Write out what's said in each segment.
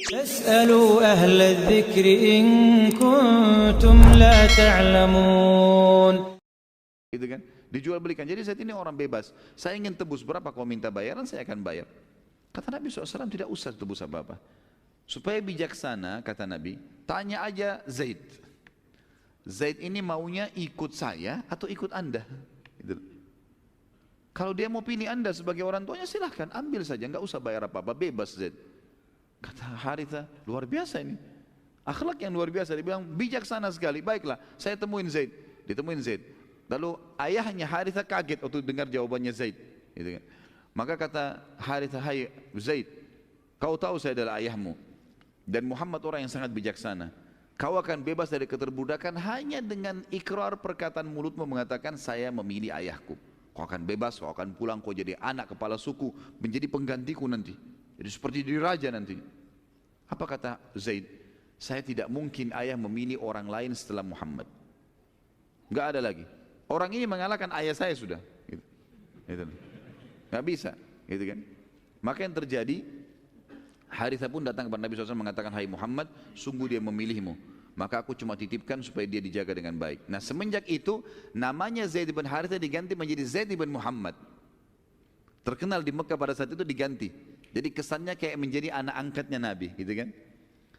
فاسألوا أهل الذكر إن كنتم لا تعلمون. Gitu kan? Dijual belikan. Jadi saat ini orang bebas. Saya ingin tebus berapa, kau minta bayaran saya akan bayar. Kata Nabi SAW tidak usah tebus apa-apa. Supaya bijaksana kata Nabi, tanya aja Zaid. Zaid ini maunya ikut saya atau ikut anda? Gitu. Kalau dia mau pilih anda sebagai orang tuanya silahkan ambil saja, nggak usah bayar apa-apa, bebas Zaid. Kata Haritha, luar biasa ini. Akhlak yang luar biasa, dia bilang bijaksana sekali. Baiklah, saya temuin Zaid. Ditemuin Zaid. Lalu ayahnya Haritha kaget waktu dengar jawabannya Zaid. Gitu kan. Maka kata Haritha, hai Zaid, kau tahu saya adalah ayahmu. Dan Muhammad orang yang sangat bijaksana. Kau akan bebas dari keterbudakan hanya dengan ikrar perkataan mulutmu mengatakan saya memilih ayahku. Kau akan bebas, kau akan pulang, kau jadi anak kepala suku, menjadi penggantiku nanti. Jadi seperti diraja nanti. Apa kata Zaid? Saya tidak mungkin ayah memilih orang lain setelah Muhammad. Enggak ada lagi. Orang ini mengalahkan ayah saya sudah. Gitu. Gitu. Nggak bisa, gitu kan? Maka yang terjadi, Haritha pun datang kepada Nabi SAW mengatakan, hai Muhammad, sungguh dia memilihmu. Maka aku cuma titipkan supaya dia dijaga dengan baik. Nah semenjak itu, namanya Zaid bin Haritha diganti menjadi Zaid bin Muhammad. Terkenal di Mekah pada saat itu diganti. Jadi kesannya kayak menjadi anak angkatnya Nabi, gitu kan?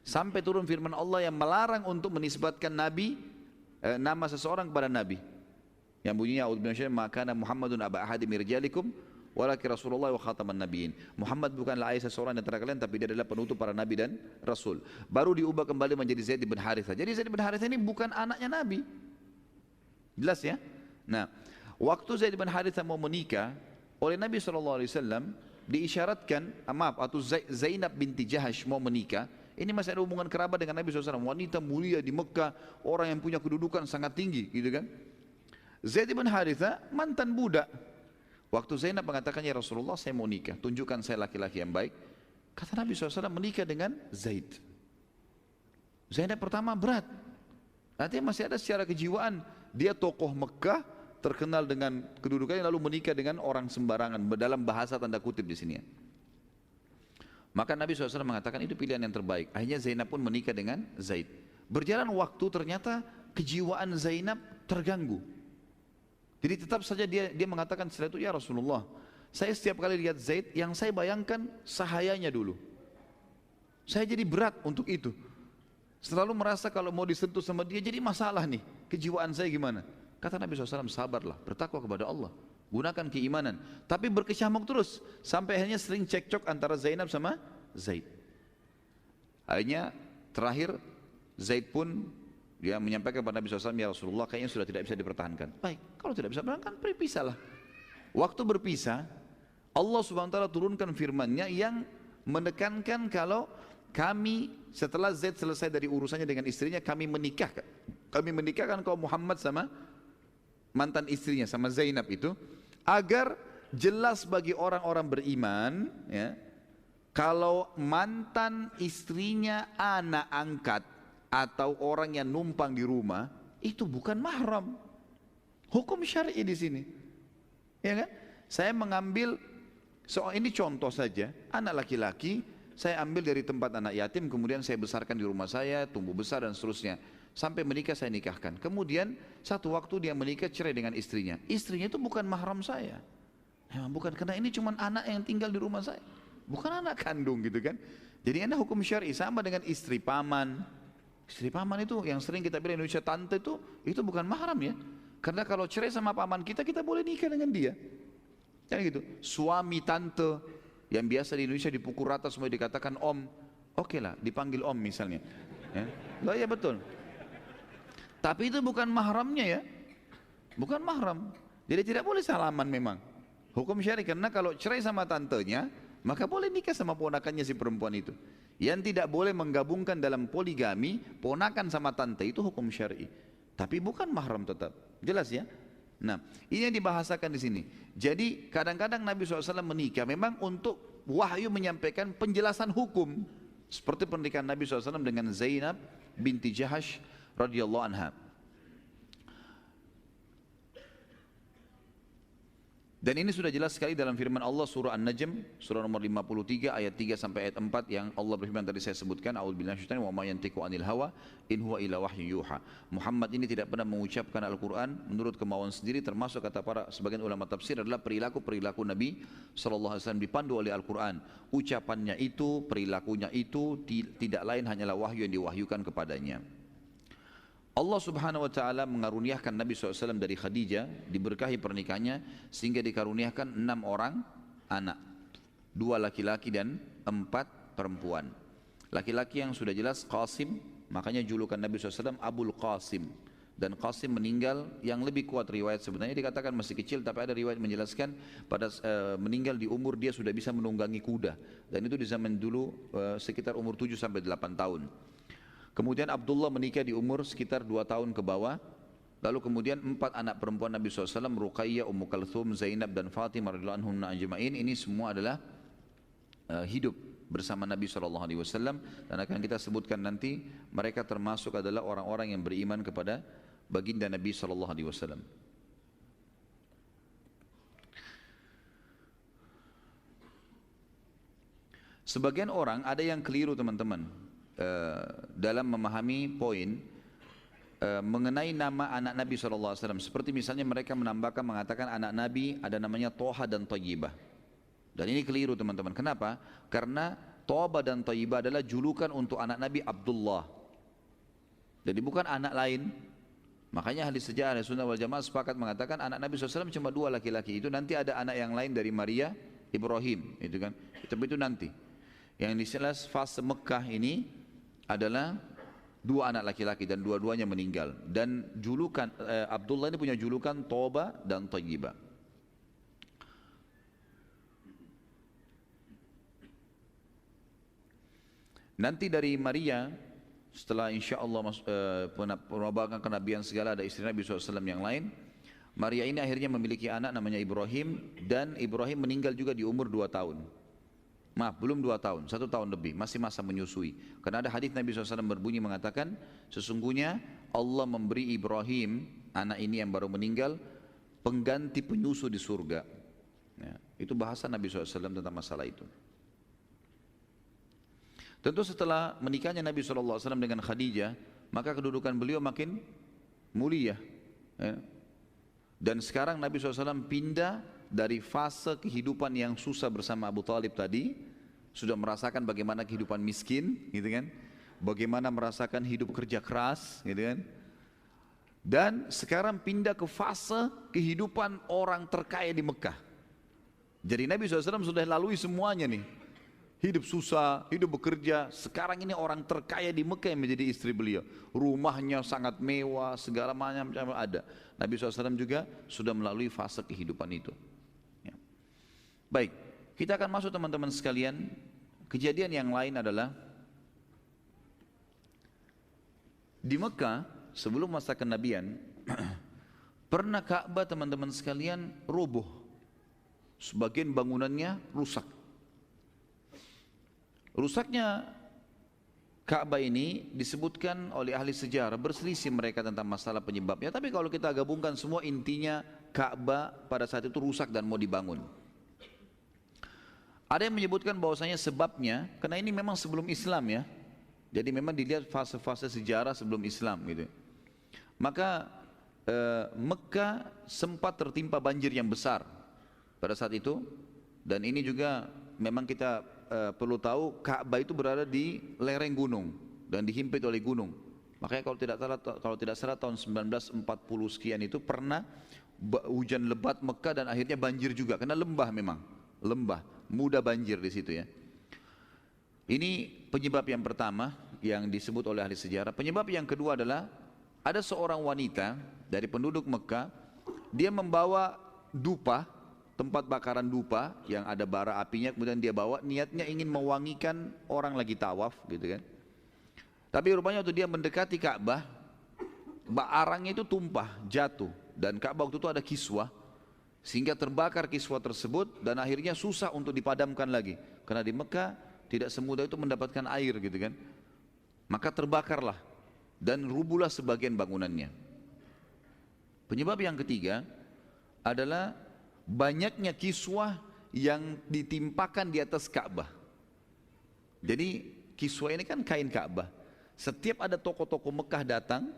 Sampai turun firman Allah yang melarang untuk menisbatkan Nabi, nama seseorang kepada Nabi. Yang bunyinya, A'udzubillahi maka Muhammadun aba ahadi mirjalikum walakin Rasulullah wa khataman nabiyyin. Muhammad bukanlah ayah seseorang di antara kalian, tapi dia adalah penutup para nabi dan rasul. Baru diubah kembali menjadi Zaid bin Haritha. Jadi Zaid bin Haritha ini bukan anaknya Nabi. Jelas ya? Nah, waktu Zaid bin Haritha mau menikah, oleh Nabi SAW diisyaratkan, atau Zainab binti Jahash mau menikah. Ini masih ada hubungan kerabat dengan Nabi SAW. Wanita mulia di Mekah, orang yang punya kedudukan sangat tinggi, gitu kan? Zaid bin Haritha mantan budak. Waktu Zainab mengatakan, ya Rasulullah saya mau nikah, tunjukkan saya laki-laki yang baik. Kata Nabi SAW menikah dengan Zaid. Zainab pertama berat. Artinya masih ada secara kejiwaan. Dia tokoh Mekah, terkenal dengan kedudukannya, lalu menikah dengan orang sembarangan. Dalam bahasa tanda kutip di sini. Maka Nabi SAW mengatakan itu pilihan yang terbaik. Akhirnya Zainab pun menikah dengan Zaid. Berjalan waktu ternyata kejiwaan Zainab terganggu. Jadi tetap saja dia mengatakan setelah itu, ya Rasulullah, saya setiap kali lihat Zaid, yang saya bayangkan sahayanya dulu. Saya jadi berat untuk itu. Selalu merasa kalau mau disentuh sama dia jadi masalah nih, kejiwaan saya gimana? Kata Nabi SAW, sabarlah, bertakwa kepada Allah, gunakan keimanan. Tapi berkecamuk terus, sampai akhirnya sering cekcok antara Zainab sama Zaid. Akhirnya terakhir Zaid pun dia menyampaikan kepada Nabi SAW, ya Rasulullah kayaknya sudah tidak bisa dipertahankan. Baik, kalau tidak bisa dipertahankan, berpisahlah. Waktu berpisah, Allah SWT turunkan firman-Nya yang menekankan kalau kami setelah Zaid selesai dari urusannya dengan istrinya, kami menikahkan. Kami menikahkan kaum Muhammad sama mantan istrinya, sama Zainab itu, agar jelas bagi orang-orang beriman, ya, kalau mantan istrinya anak angkat, atau orang yang numpang di rumah itu bukan mahram. Hukum syar'i di sini. Ya kan? Saya mengambil ini contoh saja, anak laki-laki saya ambil dari tempat anak yatim, kemudian saya besarkan di rumah saya, tumbuh besar dan seterusnya. Sampai menikah saya nikahkan. Kemudian satu waktu dia menikah cerai dengan istrinya. Istrinya itu bukan mahram saya. Memang bukan, karena ini cuma anak yang tinggal di rumah saya. Bukan anak kandung gitu kan. Jadi ada hukum syar'i sama dengan istri paman. Istri paman itu yang sering kita bilang Indonesia tante itu bukan mahram ya. Karena kalau cerai sama paman kita boleh nikah dengan dia. Kan gitu. Suami tante yang biasa di Indonesia dipukul rata semua dikatakan om. Oke lah, dipanggil om misalnya. Ya. Loh ya betul. Tapi itu bukan mahramnya ya. Bukan mahram. Jadi tidak boleh salaman memang. Hukum syar'i, karena kalau cerai sama tantenya, maka boleh nikah sama ponakannya si perempuan itu. Yang tidak boleh menggabungkan dalam poligami ponakan sama tante itu hukum syar'i. Tapi bukan mahram tetap. Jelas ya? Nah, ini yang dibahasakan di sini. Jadi kadang-kadang Nabi SAW menikah memang untuk wahyu menyampaikan penjelasan hukum. Seperti pernikahan Nabi SAW dengan Zainab binti Jahash radhiyallahu anha. Dan ini sudah jelas sekali dalam firman Allah surah An-Najm surah nomor 53 ayat 3 sampai ayat 4 yang Allah berfirman tadi saya sebutkan, a'udzubillahi minasyaitonir wa ma yantiqu 'anil hawa in huwa illa wahyun yuha. Muhammad ini tidak pernah mengucapkan Al-Qur'an menurut kemauan sendiri, termasuk kata para sebagian ulama tafsir adalah perilaku Nabi sallallahu alaihi wasallam dipandu oleh Al-Qur'an. Ucapannya itu, perilakunya itu tidak lain hanyalah wahyu yang diwahyukan kepadanya. Allah subhanahu wa ta'ala mengaruniakan Nabi SAW dari Khadijah, diberkahi pernikahannya sehingga dikaruniakan 6 orang anak, 2 laki-laki dan 4 perempuan. Laki-laki yang sudah jelas Qasim, makanya julukan Nabi SAW Abul Qasim. Dan Qasim meninggal, yang lebih kuat riwayat sebenarnya dikatakan masih kecil, tapi ada riwayat menjelaskan pada meninggal di umur dia sudah bisa menunggangi kuda, dan itu di zaman dulu sekitar umur 7 sampai 8 tahun. Kemudian Abdullah menikah di umur sekitar 2 tahun ke bawah. Lalu kemudian 4 anak perempuan Nabi SAW, Ruqayyah, Ummu Kalthum, Zainab dan Fatimah radhiyallahu anhunna ajma'in, ini semua adalah hidup bersama Nabi SAW. Dan akan kita sebutkan nanti, mereka termasuk adalah orang-orang yang beriman kepada baginda Nabi SAW. Sebagian orang ada yang keliru teman-teman dalam memahami poin mengenai nama anak Nabi SAW. Seperti misalnya mereka mengatakan anak Nabi ada namanya Toha dan Tayyibah. Dan ini keliru teman-teman. Kenapa? Karena Toha dan Tayyibah adalah julukan untuk anak Nabi Abdullah. Jadi bukan anak lain. Makanya ahli sejarah Sunnah wal Jamaah sepakat mengatakan anak Nabi SAW cuma 2 laki-laki. Itu nanti ada anak yang lain dari Maria, Ibrahim, itu kan. Tapi itu nanti. Yang jelas fase Mekah ini adalah 2 anak laki-laki dan dua-duanya meninggal. Dan julukan Abdullah ini punya julukan Toba dan Tayyibah. Nanti dari Maria, setelah insya Allah penerbangan kenabian segala, ada istri Nabi SAW yang lain. Maria ini akhirnya memiliki anak namanya Ibrahim, dan Ibrahim meninggal juga di umur 2 tahun. Maaf, belum 2 tahun, 1 tahun lebih, masih masa menyusui. Karena ada hadis Nabi SAW berbunyi mengatakan, sesungguhnya Allah memberi Ibrahim, anak ini yang baru meninggal, pengganti penyusu di surga. Ya, itu bahasa Nabi SAW tentang masalah itu. Tentu setelah menikahnya Nabi SAW dengan Khadijah, maka kedudukan beliau makin mulia. Ya. Dan sekarang Nabi SAW pindah dari fase kehidupan yang susah bersama Abu Talib tadi, sudah merasakan bagaimana kehidupan miskin, gitu kan, bagaimana merasakan hidup kerja keras, gitu kan, dan sekarang pindah ke fase kehidupan orang terkaya di Mekah. Jadi Nabi SAW sudah lalui semuanya nih, hidup susah, hidup bekerja. Sekarang ini orang terkaya di Mekah yang menjadi istri beliau, rumahnya sangat mewah, segala macam ada. Nabi SAW juga sudah melalui fase kehidupan itu. Ya. Baik, kita akan masuk teman-teman sekalian. Kejadian yang lain adalah di Mekah sebelum masa kenabian pernah Ka'bah teman-teman sekalian roboh, sebagian bangunannya rusak. Rusaknya Ka'bah ini disebutkan oleh ahli sejarah, berselisih mereka tentang masalah penyebabnya. Tapi kalau kita gabungkan semua, intinya Ka'bah pada saat itu rusak dan mau dibangun. Ada yang menyebutkan bahwasanya sebabnya, karena ini memang sebelum Islam ya. Jadi memang dilihat fase-fase sejarah sebelum Islam gitu. Maka Mekah sempat tertimpa banjir yang besar pada saat itu. Dan ini juga memang kita perlu tahu, Ka'bah itu berada di lereng gunung dan dihimpit oleh gunung. Makanya kalau tidak salah tahun 1940 sekian itu pernah hujan lebat Mekah dan akhirnya banjir juga, karena lembah, memang lembah, mudah banjir di situ ya. Ini penyebab yang pertama yang disebut oleh ahli sejarah. Penyebab yang kedua adalah ada seorang wanita dari penduduk Mekah, dia membawa dupa, tempat bakaran dupa yang ada bara apinya, kemudian dia bawa, niatnya ingin mewangikan orang lagi tawaf gitu kan. Tapi rupanya waktu dia mendekati Ka'bah, arangnya itu tumpah, jatuh, dan Ka'bah waktu itu ada kiswah, sehingga terbakar kiswah tersebut dan akhirnya susah untuk dipadamkan lagi, karena di Mekah tidak semudah itu mendapatkan air gitu kan. Maka terbakarlah dan rubuhlah sebagian bangunannya. Penyebab yang ketiga adalah banyaknya kiswah yang ditimpakan di atas Ka'bah. Jadi kiswah ini kan kain Ka'bah. Setiap ada tokoh-tokoh Mekah datang,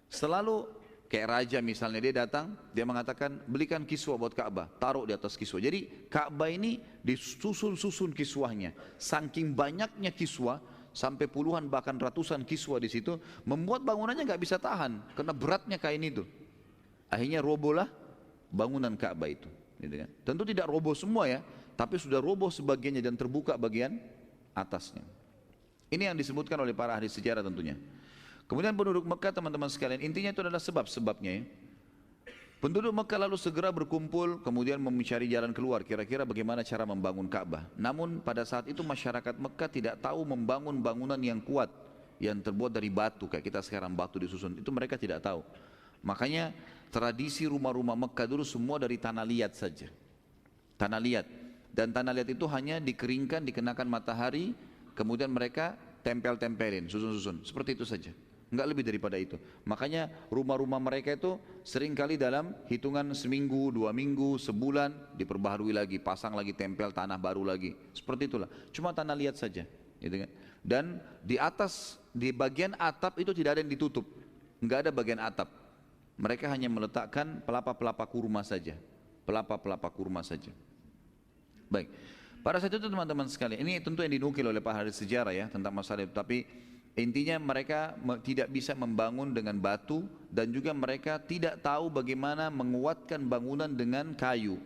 selalu kayak raja misalnya dia datang, dia mengatakan belikan kiswah buat Ka'bah, taruh di atas kiswah. Jadi Ka'bah ini disusun-susun kiswahnya. Saking banyaknya kiswah, sampai puluhan bahkan ratusan kiswah di situ, membuat bangunannya nggak bisa tahan karena beratnya kain itu. Akhirnya robohlah bangunan Ka'bah itu. Gitu kan. Tentu tidak roboh semua ya, tapi sudah roboh sebagiannya dan terbuka bagian atasnya. Ini yang disebutkan oleh para ahli sejarah tentunya. Kemudian penduduk Mekah teman-teman sekalian, intinya itu adalah sebab-sebabnya ya. Penduduk Mekah lalu segera berkumpul, kemudian mencari jalan keluar, kira-kira bagaimana cara membangun Ka'bah. Namun pada saat itu masyarakat Mekah tidak tahu membangun bangunan yang kuat, yang terbuat dari batu, kayak kita sekarang batu disusun, itu mereka tidak tahu. Makanya tradisi rumah-rumah Mekah dulu semua dari tanah liat saja. Tanah liat. Dan tanah liat itu hanya dikeringkan, dikenakan matahari, kemudian mereka tempel-tempelin, susun-susun, seperti itu saja. Enggak lebih daripada itu. Makanya rumah-rumah mereka itu seringkali dalam hitungan seminggu, 2 minggu, sebulan diperbaharui lagi, pasang lagi tempel tanah baru lagi. Seperti itulah. Cuma tanah liat saja, gitu kan. Dan di atas, di bagian atap itu tidak ada yang ditutup. Enggak ada bagian atap. Mereka hanya meletakkan pelapa-pelapa kurma saja. Pelapa-pelapa kurma saja. Baik. Pada saat itu teman-teman sekalian, ini tentu yang dinukil oleh para ahli sejarah ya tentang masalah itu, tapi intinya mereka tidak bisa membangun dengan batu dan juga mereka tidak tahu bagaimana menguatkan bangunan dengan kayu.